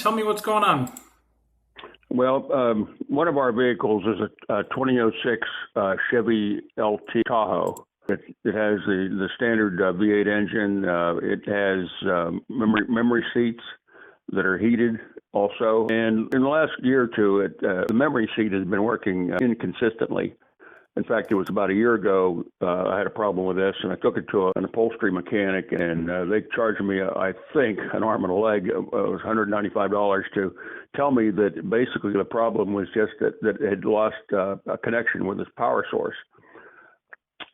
Tell me what's going on. Well, one of our vehicles is a 2006 Chevy LT Tahoe. It has the standard V8 engine. It has memory seats that are heated also. And in the last year or two, the memory seat has been working inconsistently. In fact, it was about a year ago, I had a problem with this, and I took it to an upholstery mechanic, and they charged me, I think, an arm and a leg. It was $195 to tell me that basically the problem was just that it had lost a connection with its power source.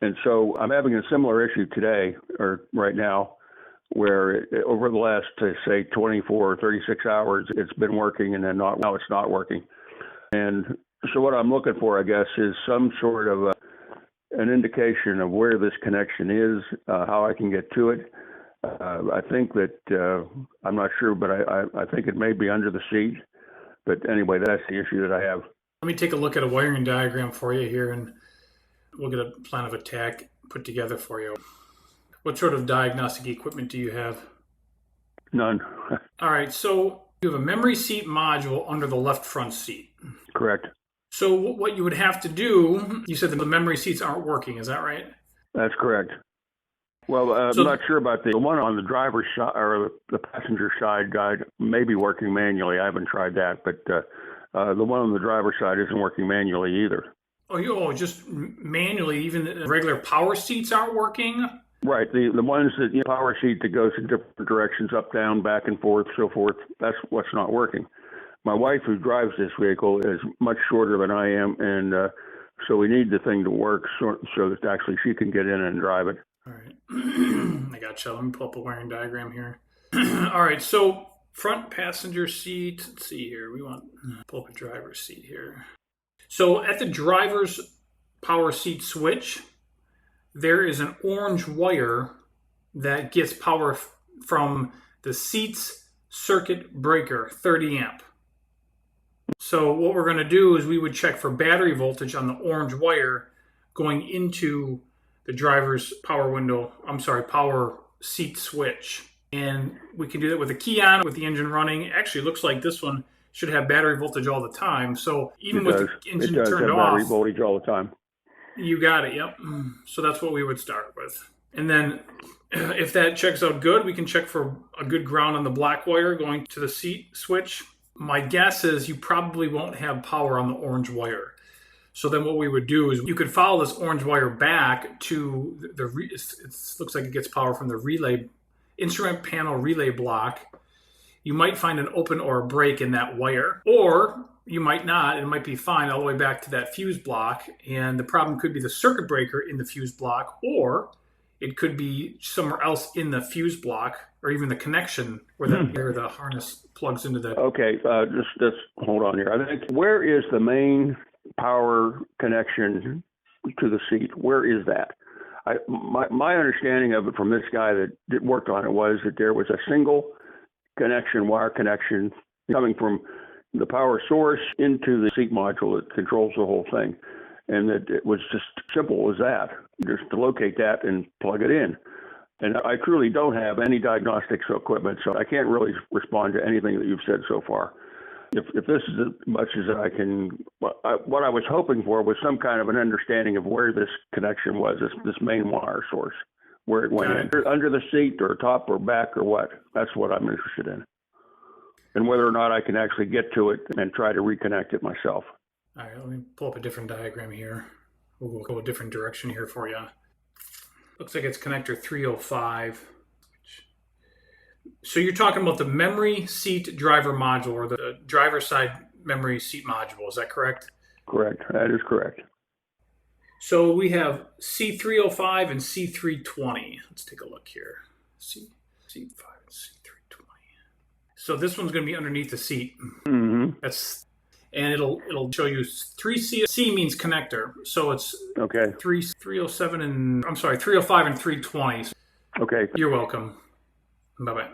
And so I'm having a similar issue today, or right now, where over the last, say, 24 or 36 hours, it's been working, and then now it's not working. And so what I'm looking for, I guess, is some sort of an indication of where this connection is, how I can get to it. I think that, I'm not sure, but I think it may be under the seat. But anyway, that's the issue that I have. Let me take a look at a wiring diagram for you here, and we'll get a plan of attack put together for you. What sort of diagnostic equipment do you have? None. All right, so you have a memory seat module under the left front seat. Correct. So what you would have to do, you said the memory seats aren't working, is that right? That's correct. Well, I'm not sure about the one on the driver's side or the passenger side guide may be working manually. I haven't tried that, but the one on the driver's side isn't working manually either. Oh, just manually, even the regular power seats aren't working? Right. The ones that power seat that goes in different directions, up, down, back and forth, so forth, that's what's not working. My wife, who drives this vehicle, is much shorter than I am, and so we need the thing to work so that actually she can get in and drive it. All right. I gotcha. Let me pull up a wiring diagram here. All right, so front passenger seat. Let's see here. We want to pull up a driver's seat here. So at the driver's power seat switch, there is an orange wire that gets power from the seat's circuit breaker, 30 amp. So what we're going to do is we would check for battery voltage on the orange wire going into the driver's power seat switch. And we can do that with the key on, with the engine running. Actually, it looks like this one should have battery voltage all the time. So even with the engine turned off, battery voltage all the time. You got it, yep. So that's what we would start with. And then if that checks out good, we can check for a good ground on the black wire going to the seat switch. My guess is you probably won't have power on the orange wire. So then what we would do is you could follow this orange wire back to it looks like it gets power from the instrument panel relay block. You might find an open or a break in that wire, or you might not. It might be fine all the way back to that fuse block, and the problem could be the circuit breaker in the fuse block, or it could be somewhere else in the fuse block, or even the connection where the harness plugs into the... Okay, just hold on here. I think, where is the main power connection to the seat? Where is that? My understanding of it from this guy that worked on it was that there was a single wire connection coming from the power source into the seat module that controls the whole thing. And that it was just simple as that, just to locate that and plug it in. And I truly don't have any diagnostics equipment, so I can't really respond to anything that you've said so far. If this is as much as I can, what I was hoping for was some kind of an understanding of where this connection was, this main wire source, where it went in, under the seat or top or back or what. That's what I'm interested in. And whether or not I can actually get to it and try to reconnect it myself. All right, let me pull up a different diagram here. We'll go a different direction here for you. Looks like it's connector 305. So you're talking about the memory seat driver module, or the driver side memory seat module. Is that correct? Correct. That is correct. So we have C305 and C320. Let's take a look here. C5 and C320. So this one's going to be underneath the seat. Mm-hmm. And it'll show you 3C. C means connector. So it's 305 and 320. Okay. You're welcome. Bye-bye.